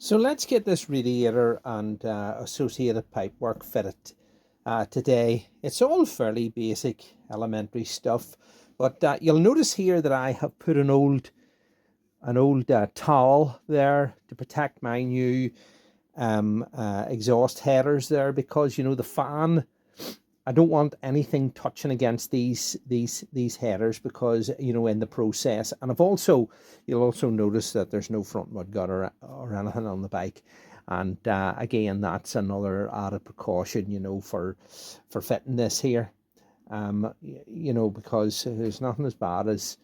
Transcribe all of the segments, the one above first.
So let's get this radiator and associated pipework fitted today. It's all fairly basic elementary stuff, but you'll notice here that I have put an old towel there to protect my new exhaust headers there, because you know the fan, I don't want anything touching against these headers, because you know in the process. And you'll also notice that there's no front mud gutter or anything on the bike. And again, that's another added precaution, you know, for fitting this here. You know, because there's nothing as bad as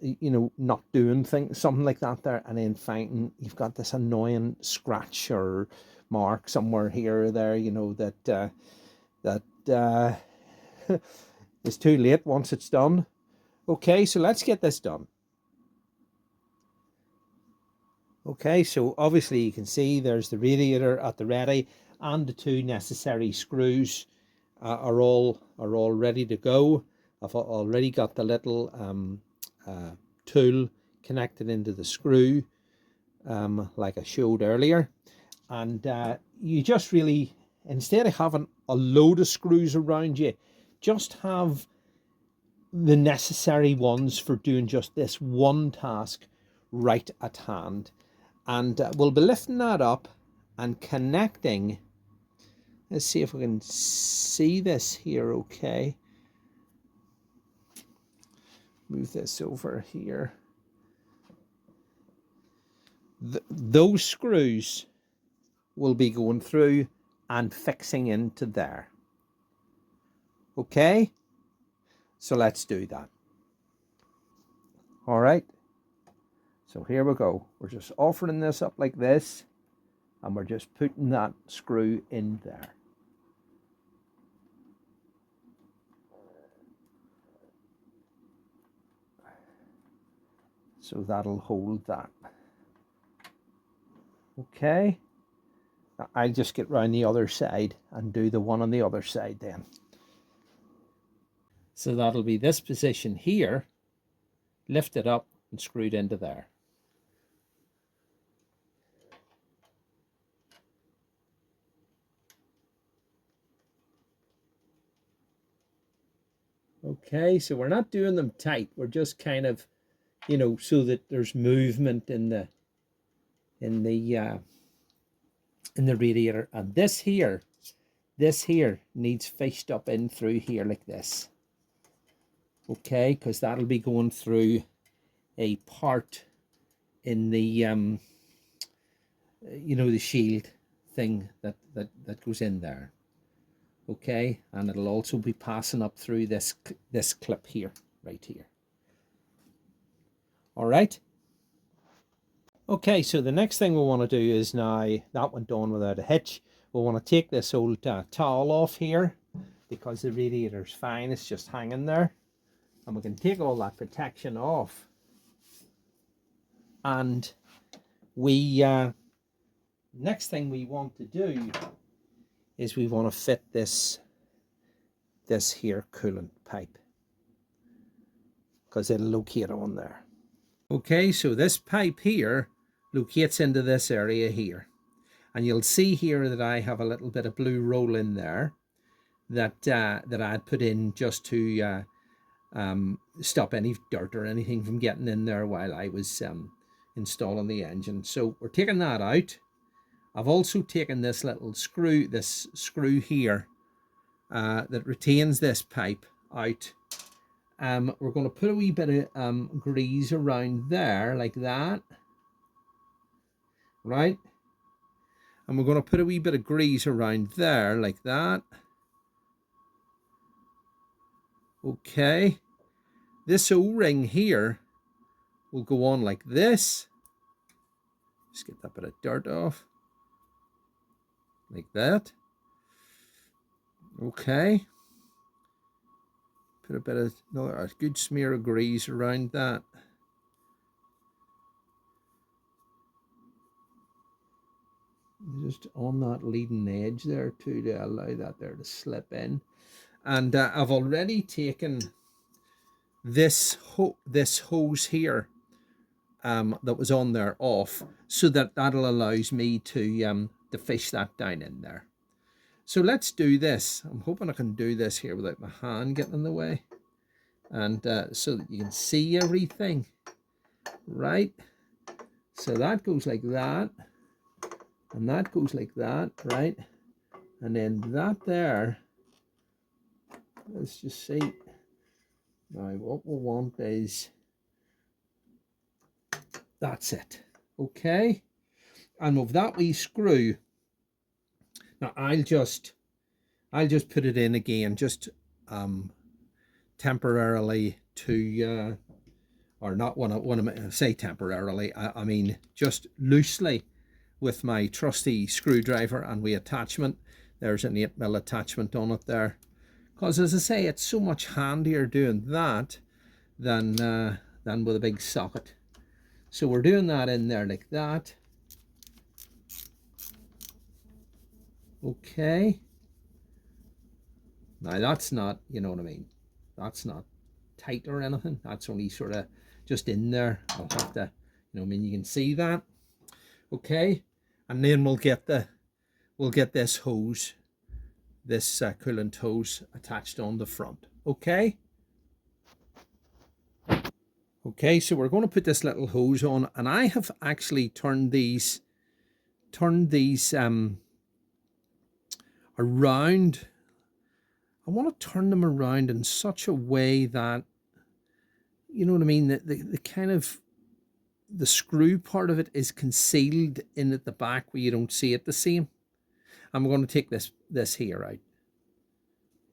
you know, not doing something like that there, and then finding you've got this annoying scratch or mark somewhere here or there, you know, that it's too late once it's done. Okay, so let's get this done. Okay, so obviously you can see there's the radiator at the ready, and the two necessary screws are all ready to go. I've already got the little tool connected into the screw, like I showed earlier. And you just really, instead of having a load of screws around you, just have the necessary ones for doing just this one task right at hand. And we'll be lifting that up and connecting. Let's see if we can see this here. Okay, move this over here. Those screws will be going through and fixing into there. Okay, so let's do that. All right, so here we go. We're just offering this up like this, and we're just putting that screw in there. So that'll hold that. Okay, I'll just get round the other side and do the one on the other side then. So that'll be this position here, lifted up and screwed into there. Okay, so we're not doing them tight. We're just kind of, you know, so that there's movement in the radiator. And this here needs fished up in through here like this. Okay, because that'll be going through a part in the you know, the shield thing that goes in there. Okay, and it'll also be passing up through this clip here, right here. All right. Okay, so the next thing we want to do is, now that went on without a hitch, we want to take this old towel off here, because the radiator's fine, it's just hanging there. And we can take all that protection off. And we next thing we want to do is we want to fit this here coolant pipe, because it'll locate on there. Okay, so this pipe here locates into this area here, and you'll see here that I have a little bit of blue roll in there that I'd put in just to stop any dirt or anything from getting in there while I was installing the engine. So we're taking that out. I've also taken this little screw, this screw here that retains this pipe out. We're going to put a wee bit of grease around there like that, right? And we're going to put a wee bit of grease around there like that. Okay, this O-ring here will go on like this. Just get that bit of dirt off, like that. Okay, put a bit of a good smear of grease around that. Just on that leading edge there too, to allow that there to slip in. And I've already taken this hose here that was on there off, so that'll allows me to fish that down in there. So let's do this. I'm hoping I can do this here without my hand getting in the way, and so that you can see everything, right? So that goes like that, and that goes like that, right? And then that there, let's just see. Now what we'll want is, that's it, okay? And with that wee screw, now I'll just put it in again, just temporarily to, or not when I say temporarily, I mean just loosely with my trusty screwdriver and with attachment. There's an 8mm attachment on it there. Because as I say, it's so much handier doing that than with a big socket. So we're doing that in there like that. Okay. Now that's not, you know what I mean, that's not tight or anything. That's only sort of just in there. I'll have to, you know, I mean, you can see that. Okay. And then we'll get this hose, this coolant hose attached on the front. Okay. Okay, so we're going to put this little hose on, and I have actually turned these around. I want to turn them around in such a way that, you know what I mean, the kind of the screw part of it is concealed in at the back where you don't see it the same. I'm going to take this here out,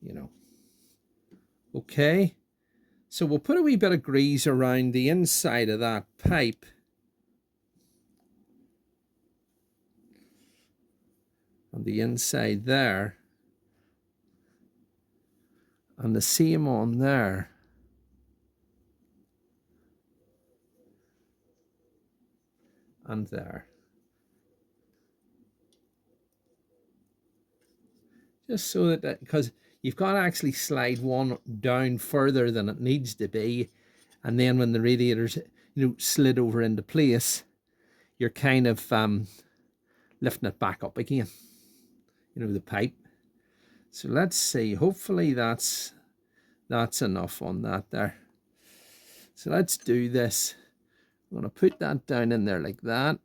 you know. Okay. So we'll put a wee bit of grease around the inside of that pipe. On the inside there. And the same on there. And there. Just so that, because you've got to actually slide one down further than it needs to be, and then when the radiator's, you know, slid over into place, you're kind of lifting it back up again, you know, the pipe. So let's see, hopefully that's enough on that there. So let's do this. I'm going to put that down in there like that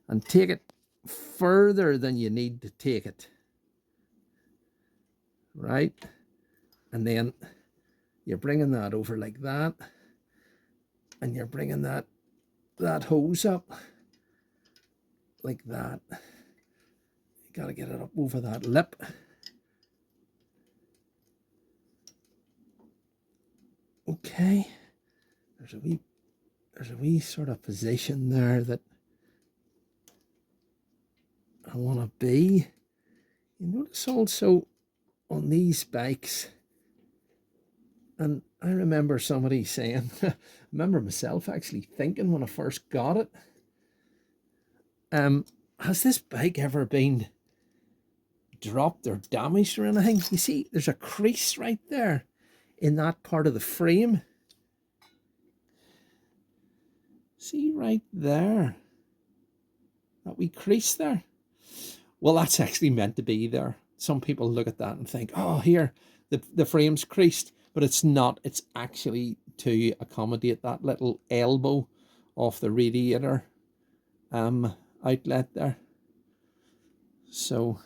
and take it further than you need to take it. Right, and then you're bringing that over like that, and you're bringing that hose up like that. You got to get it up over that lip. Okay, there's a wee sort of position there that I want to be. You notice also on these bikes, and I remember somebody saying, I remember myself actually thinking when I first got it, has this bike ever been dropped or damaged or anything? You see, there's a crease right there in that part of the frame. See right there, that wee crease there? Well, that's actually meant to be there. Some people look at that and think, oh, here, the frame's creased, but it's not. It's actually to accommodate that little elbow off the radiator outlet there. So,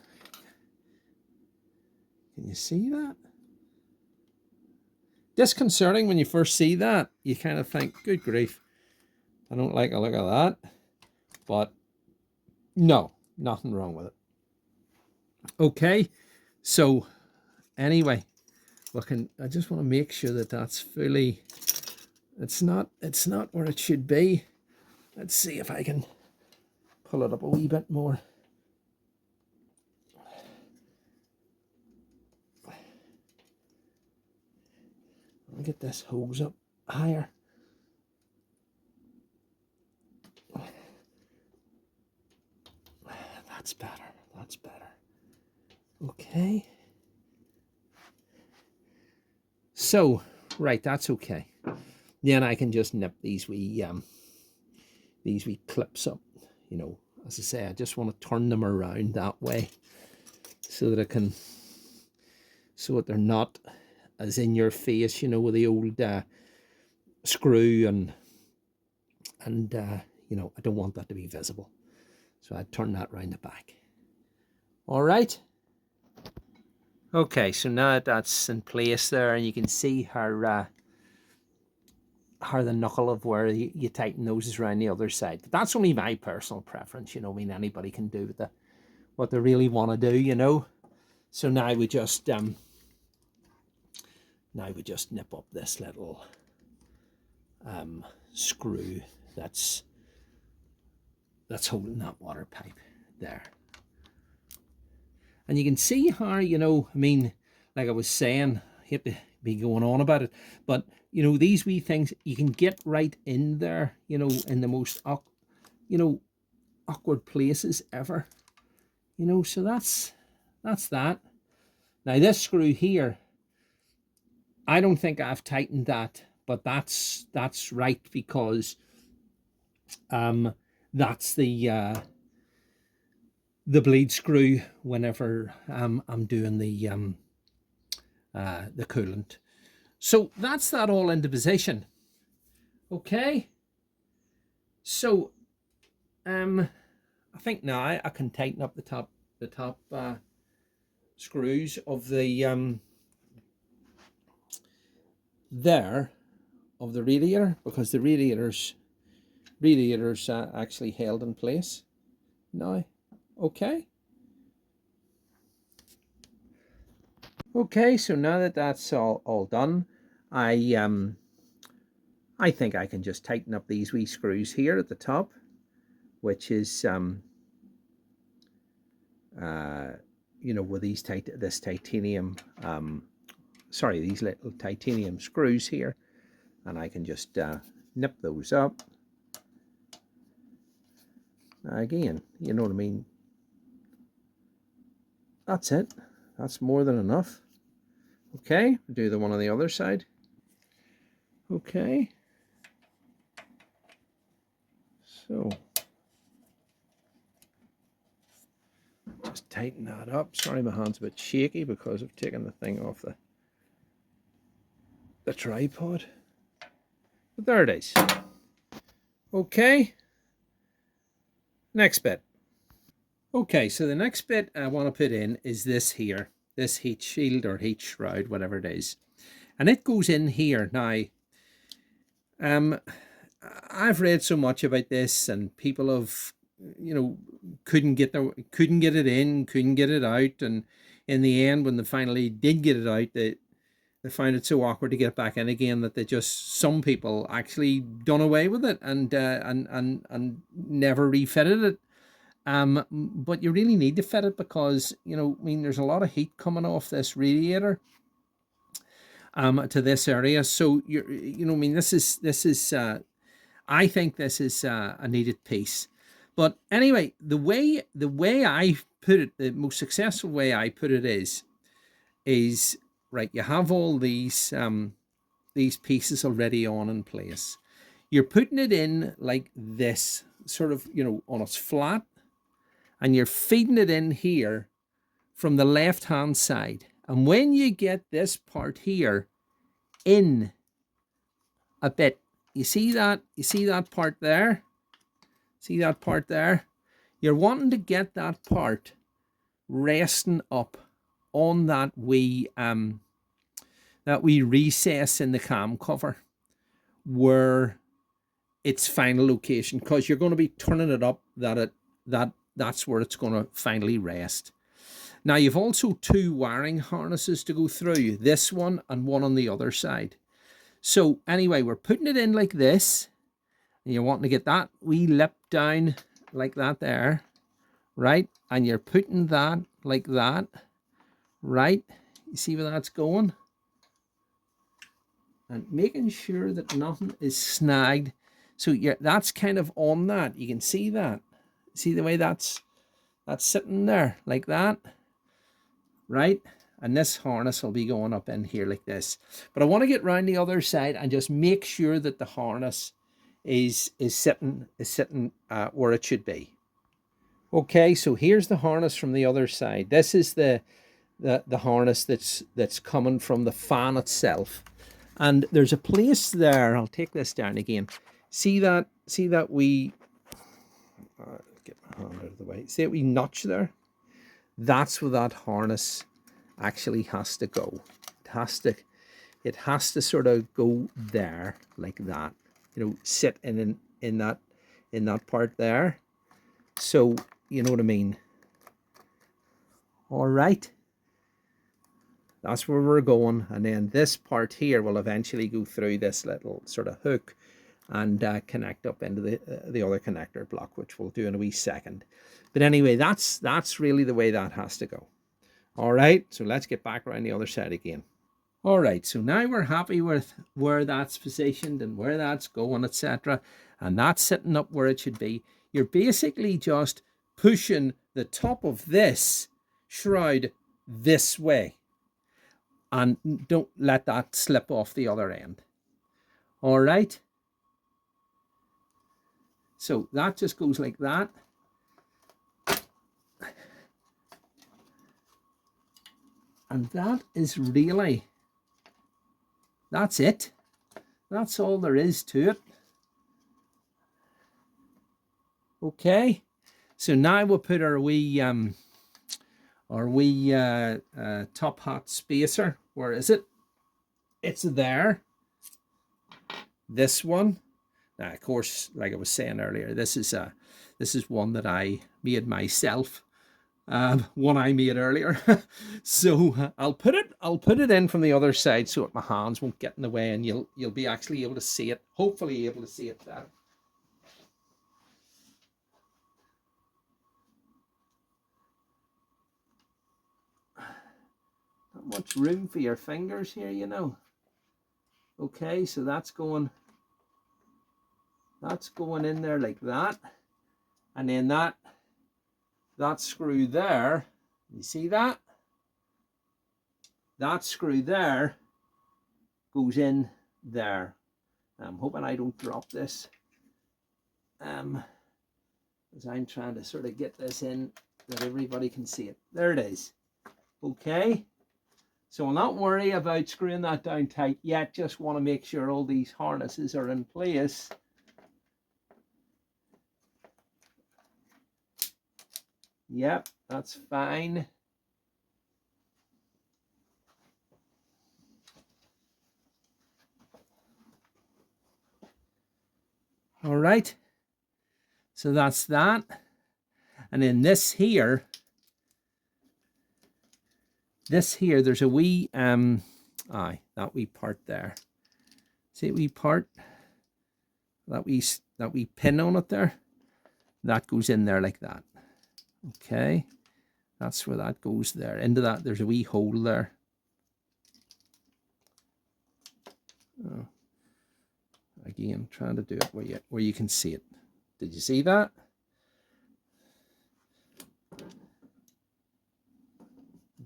can you see that? Disconcerting when you first see that. You kind of think, good grief, I don't like a look at that. But no, nothing wrong with it. Okay, so anyway, I just want to make sure that that's fully, it's not where it should be. Let's see if I can pull it up a wee bit more. I'll get this hose up higher. That's better, that's better. Okay. So, right, that's okay. Then I can just nip these wee these wee clips up, you know. As I say, I just want to turn them around that way so that I can, so that they're not as in your face, you know, with the old screw and you know, I don't want that to be visible. So I'd turn that round the back. All right. Okay, so now that's in place there, and you can see how the knuckle of where you tighten those is around the other side. But that's only my personal preference, you know. I mean, anybody can do what they really want to do, you know. So now we just nip up this little screw that's holding that water pipe there. And you can see how, you know, I mean, like I was saying, I hate to be going on about it, but, you know, these wee things, you can get right in there, you know, in the most, you know, awkward places ever, you know, so that's that. Now this screw here, I don't think I've tightened that, but that's right, because that's the bleed screw whenever I'm doing the coolant. So that's that all into position. Okay. So I think now I can tighten up the top screws of the there of the radiator, because the radiator's actually held in place now. Okay. Okay, so now that that's all done, I think I can just tighten up these wee screws here at the top, which is you know, with these this titanium sorry, these little titanium screws here, and I can just nip those up. Again, you know what I mean. That's it. That's more than enough. Okay, do the one on the other side. Okay. So just tighten that up. Sorry, my hand's a bit shaky because I've taken the thing off the tripod. But there it is. Okay. Next bit. Okay, so the next bit I want to put in is this here, this heat shield or heat shroud, whatever it is. And it goes in here. Now, I've read so much about this, and people have, you know, couldn't get it in, couldn't get it out, and in the end, when they finally did get it out, they found it so awkward to get back in again that some people actually done away with it and never refitted it. But you really need to fit it, because, you know, I mean, there's a lot of heat coming off this radiator to this area. So you know, I mean, this is I think this is a needed piece. But anyway, the way I put it, the most successful way I put it is right. You have all these pieces already on in place. You're putting it in like this, sort of, you know, on its flat, and you're feeding it in here from the left hand side. And when you get this part here in a bit, you see that part there? See that part there? You're wanting to get that part resting up on that wee recess in the cam cover where its final location, because you're going to be turning it up that's where it's going to finally rest. Now, you've also two wiring harnesses to go through, this one and one on the other side. So anyway, we're putting it in like this, and you're wanting to get that wee lip down like that there, right? And you're putting that like that, right? You see where that's going? And making sure that nothing is snagged. So that's kind of on that. You can see that. See the way that's sitting there like that, right? And this harness will be going up in here like this. But I want to get around the other side and just make sure that the harness is sitting where it should be. Okay, so here's the harness from the other side. This is the harness that's coming from the fan itself, and there's a place there. I'll take this down again. See that we get my hand out of the way. See that we notch there? That's where that harness actually has to go. It has to sort of go there like that. You know, sit in that part there. So you know what I mean. All right. That's where we're going, and then this part here will eventually go through this little sort of hook and connect up into the other connector block, which we'll do in a wee second. But anyway, that's really the way that has to go. All right, so let's get back around the other side again. All right, so now we're happy with where that's positioned and where that's going, etc. And that's sitting up where it should be. You're basically just pushing the top of this shroud this way. And don't let that slip off the other end. All right. So that just goes like that. And that is really, that's it. That's all there is to it. Okay. So now we'll put our wee top hat spacer. Where is it? It's there. This one. Now, of course, like I was saying earlier, this is one that I made myself. One I made earlier. So I'll put it in from the other side so that my hands won't get in the way, and you'll be actually able to see it. Hopefully able to see it there. Not much room for your fingers here, you know. Okay, so that's going in there like that, and then that screw there, you see that? That screw there goes in there. I'm hoping I don't drop this, as I'm trying to sort of get this in that everybody can see it. There it is. Okay, so I'll not worry about screwing that down tight yet. Just want to make sure all these harnesses are in place. Yep, that's fine. All right, so that's that. And then this here, there's a wee, that wee part there. See that wee part? That wee pin on it there? That goes in there like that. Okay, that's where that goes there. Into that, there's a wee hole there. Oh. Again, trying to do it where you can see it. Did you see that?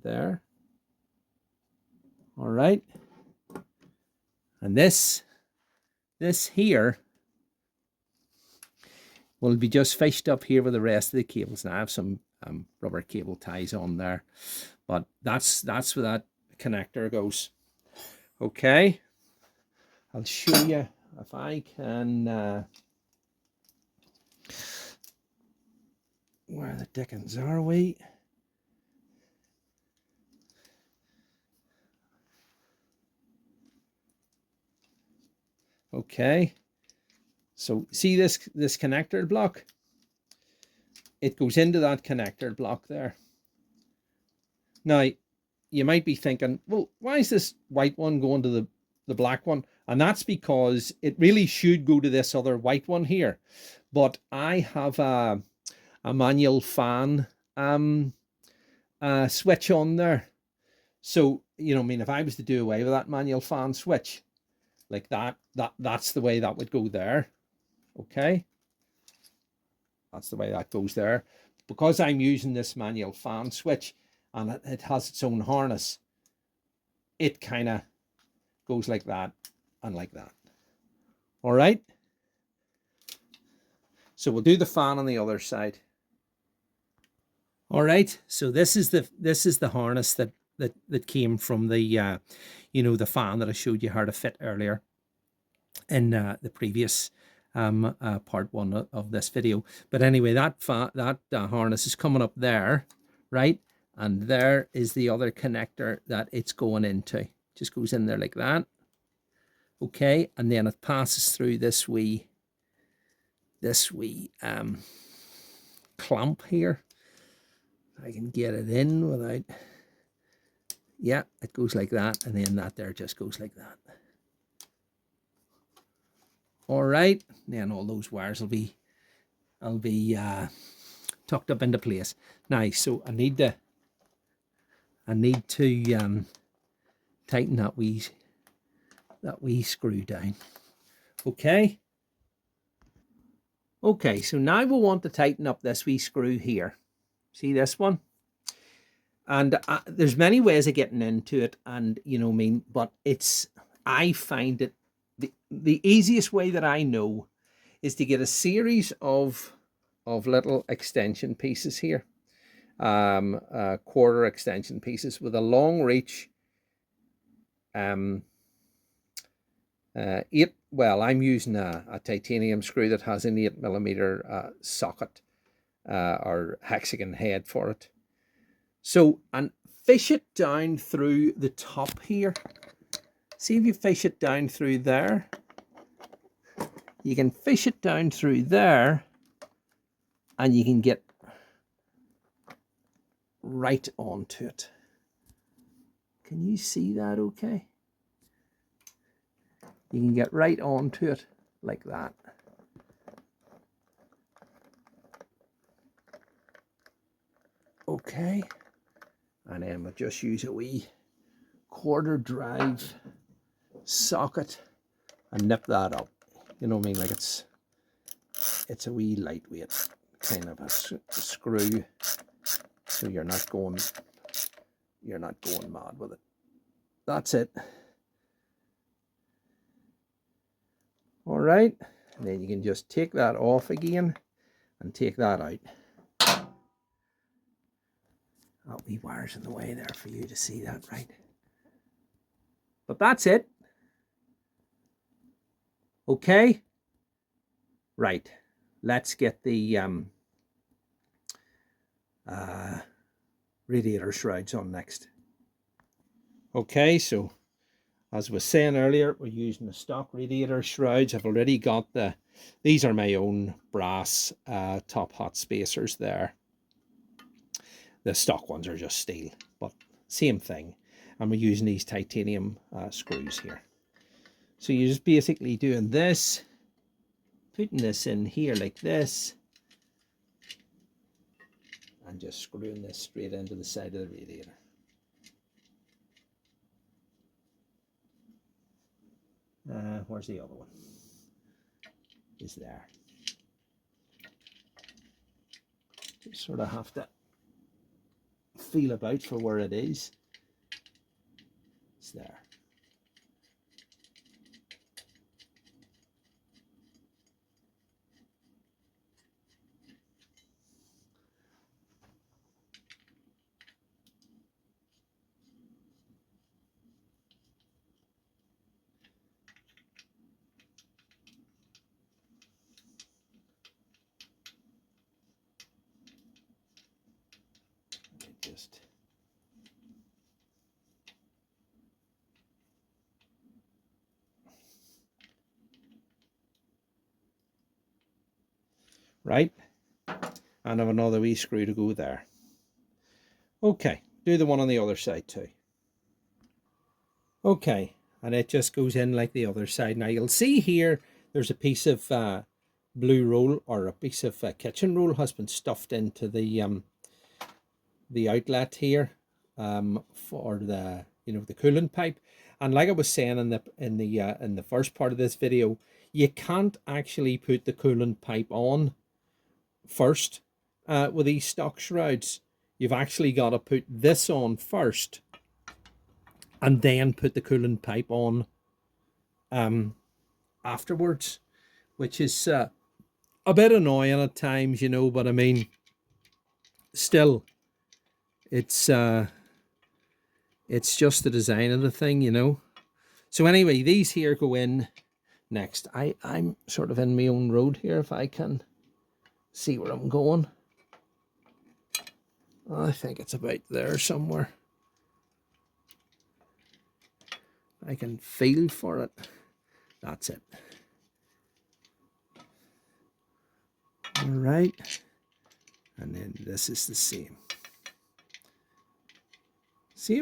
There. All right. And this here will be just fished up here with the rest of the cables. Now I have some rubber cable ties on there, but that's where that connector goes. Okay, I'll show you if I can. Where the dickens are we? Okay, so see this connector block? It goes into that connector block there. Now, you might be thinking, well, why is this white one going to the black one? And that's because it really should go to this other white one here. But I have a manual fan switch on there. So, you know, I mean, if I was to do away with that manual fan switch, like that's the way that would go there. Okay, that's the way that goes there. Because I'm using this manual fan switch and it has its own harness, it kind of goes like that and like that. All right, So we'll do the fan on the other side. All right, so this is the harness that came from the you know, the fan that I showed you how to fit earlier in the previous part 1 of this video. But anyway, that harness is coming up there, right? And there is the other connector that it's going into. Just goes in there like that. Okay, and then it passes through this wee clamp here. I can get it in without, yeah, it goes like that, and then that there just goes like that. All right, then all those wires will be tucked up into place. Nice. So I need to tighten that wee screw down. Okay. Okay, so now we'll want to tighten up this wee screw here. See this one? And there's many ways of getting into it, and you know what I mean, but I find it the easiest way that I know is to get a series of little extension pieces here, quarter extension pieces with a long reach, I'm using a titanium screw that has an 8mm socket or hexagon head for it. So, and fish it down through the top here. See if you fish it down through there. You can fish it down through there and you can get right onto it. Can you see that okay? You can get right onto it like that. Okay. And then we'll just use a wee quarter drive socket and nip that up. You know what I mean? Like it's a wee lightweight kind of a screw, so you're not going mad with it. That's it. All right, and then you can just take that off again and take that out. That wee wire's in the way there for you to see that, right? But that's it. Okay. Right. Let's get the radiator shrouds on next. Okay, so as I was saying earlier, we're using the stock radiator shrouds. I've already got these are my own brass top hot spacers there. The stock ones are just steel, but same thing. And we're using these titanium screws here. So you're just basically doing this, putting this in here like this, and just screwing this straight into the side of the radiator. Where's the other one? Is there. Just sort of have to feel about for where it is. It's there. Just right, and I have another wee screw to go there. Okay, do the one on the other side too. Okay, and it just goes in like the other side. Now you'll see here there's a piece of blue roll, or a piece of kitchen roll has been stuffed into the outlet here for the the coolant pipe. And like I was saying in the first part of this video, you can't actually put the coolant pipe on first with these stock shrouds. You've actually got to put this on first and then put the coolant pipe on afterwards, which is a bit annoying at times, you know, but I mean, still, it's just the design of the thing, you know. So anyway, these here go in next. I'm sort of in my own road here, if I can see where I'm going. I think it's about there somewhere. I can feel for it. That's it. All right. And then this is the same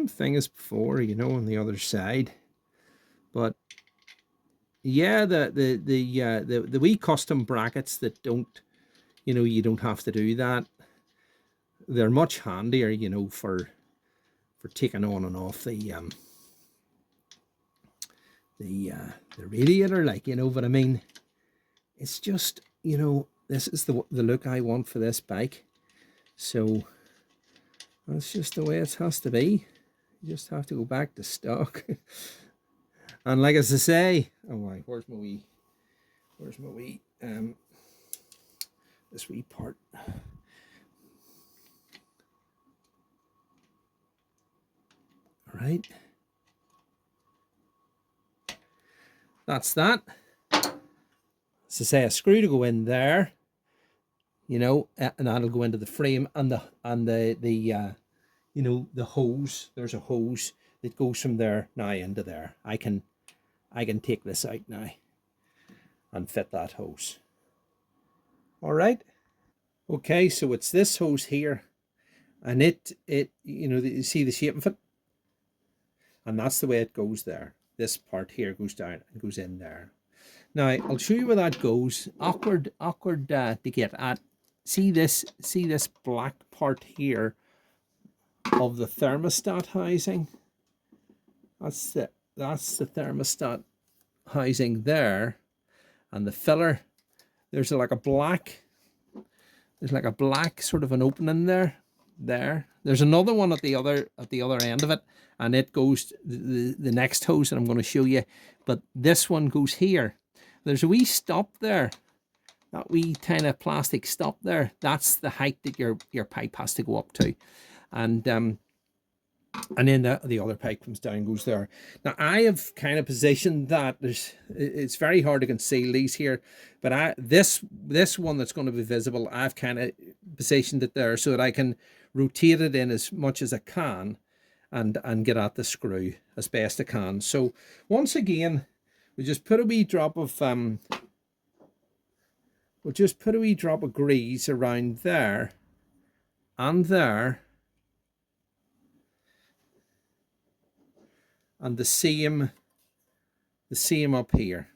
thing as before, you know, on the other side. But yeah, the wee custom brackets that don't, you know, you don't have to do that. They're much handier, you know, for taking on and off the radiator, like, you know. But I mean, it's just, you know, this is the look I want for this bike. So that's just the way it has to be. You just have to go back to stock. And like as I say, oh my, where's my wee this wee part. All right. That's that. As I say, a screw to go in there, you know, and that'll go into the frame, and the you know, the hose. There's a hose that goes from there now into there. I can take this out now and fit that hose. All right. Okay, so it's this hose here, and it you know, you see the shape of it, and that's the way it goes there. This part here goes down and goes in there. Now I'll show you where that goes. Awkward to get at. See this black part here of the thermostat housing. That's the thermostat housing there, and the filler. There's like a black sort of an opening there. There's another one at the other end of it, and it goes the next hose that I'm going to show you. But this one goes here. There's a wee stop there, that wee kind of plastic stop there. That's the height that your pipe has to go up to, and then the other pipe comes down, goes there. Now I have kind of positioned that it's very hard to conceal these here, but this one that's going to be visible, I've kind of positioned it there so that I can rotate it in as much as I can and get at the screw as best I can. So once again, we just put a wee drop of grease around there and there, and the same up here,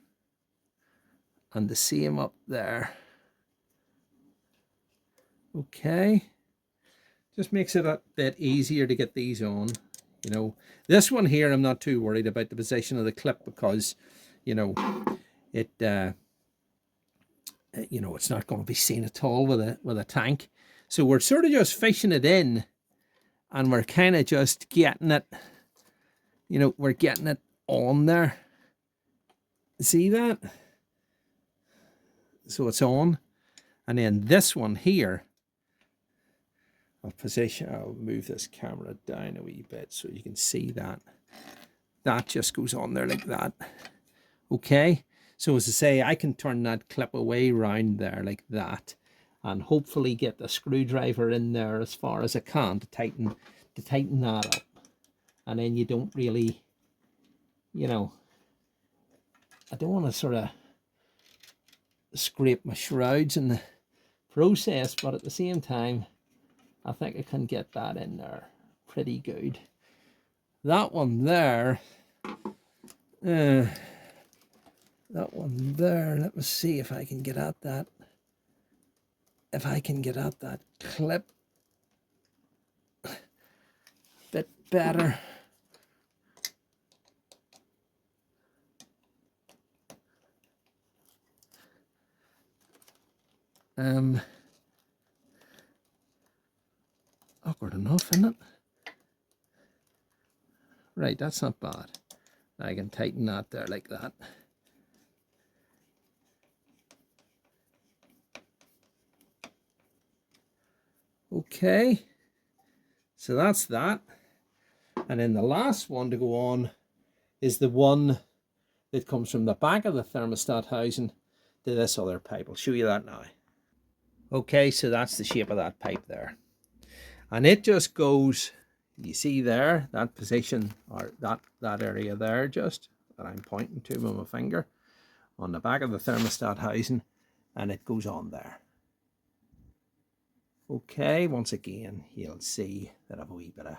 and the same up there. Okay, just makes it a bit easier to get these on. You know, this one here, I'm not too worried about the position of the clip, because, you know, it you know, it's not going to be seen at all with a tank. So we're sort of just fishing it in, and we're kind of just getting it, you know, we're getting it on there. See that? So it's on. And then this one here, I'll move this camera down a wee bit so you can see that. That just goes on there like that. Okay. So as I say, I can turn that clip away round there like that, and hopefully get the screwdriver in there as far as I can to tighten that up. And then you don't really, you know, I don't want to sort of scrape my shrouds in the process, but at the same time, I think I can get that in there pretty good. That one there, let me see if I can get at that. If I can get at that clip a bit better. Awkward enough, isn't it? Right, that's not bad. I can tighten that there like that. Okay, so that's that. And then the last one to go on is the one that comes from the back of the thermostat housing to this other pipe. I'll show you that now. Okay, so that's the shape of that pipe there. And it just goes, you see there, that position, or that area there just, that I'm pointing to with my finger, on the back of the thermostat housing, and it goes on there. Okay, once again, you'll see that I have a wee bit of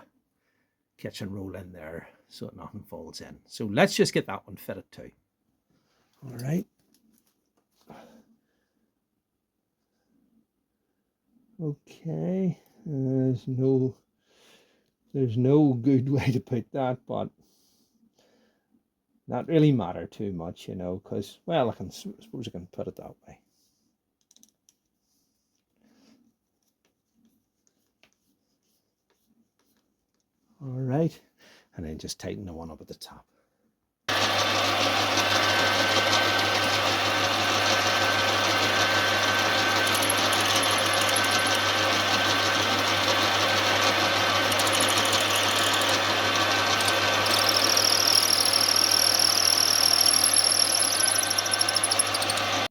kitchen roll in there so that nothing falls in. So let's just get that one fitted too. All right. Okay, there's no good way to put that, but not really matter too much, you know, because, well, I suppose I can put it that way. All right, and then just tighten the one up at the top.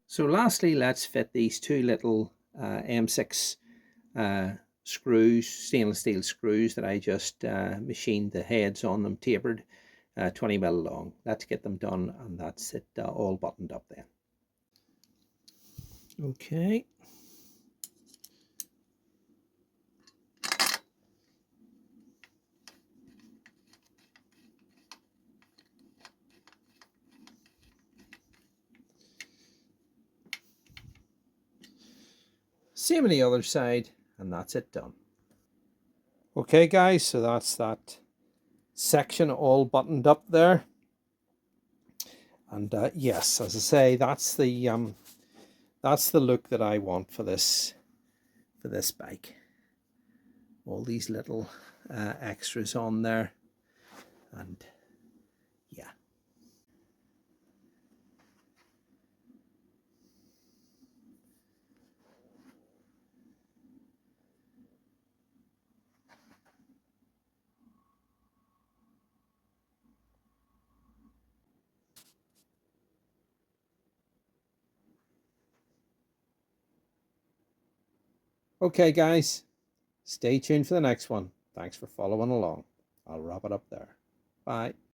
So lastly, let's fit these two little M6 screws, stainless steel screws that I just machined the heads on them, tapered 20mm long. Let's get them done, and that's it all buttoned up then. Okay. Same on the other side, and that's it done. Okay guys, so that's that section all buttoned up there. And yes, as I say, that's the look that I want for this bike. All these little extras on there, and yeah. Okay guys, stay tuned for the next one. Thanks for following along. I'll wrap it up there. Bye.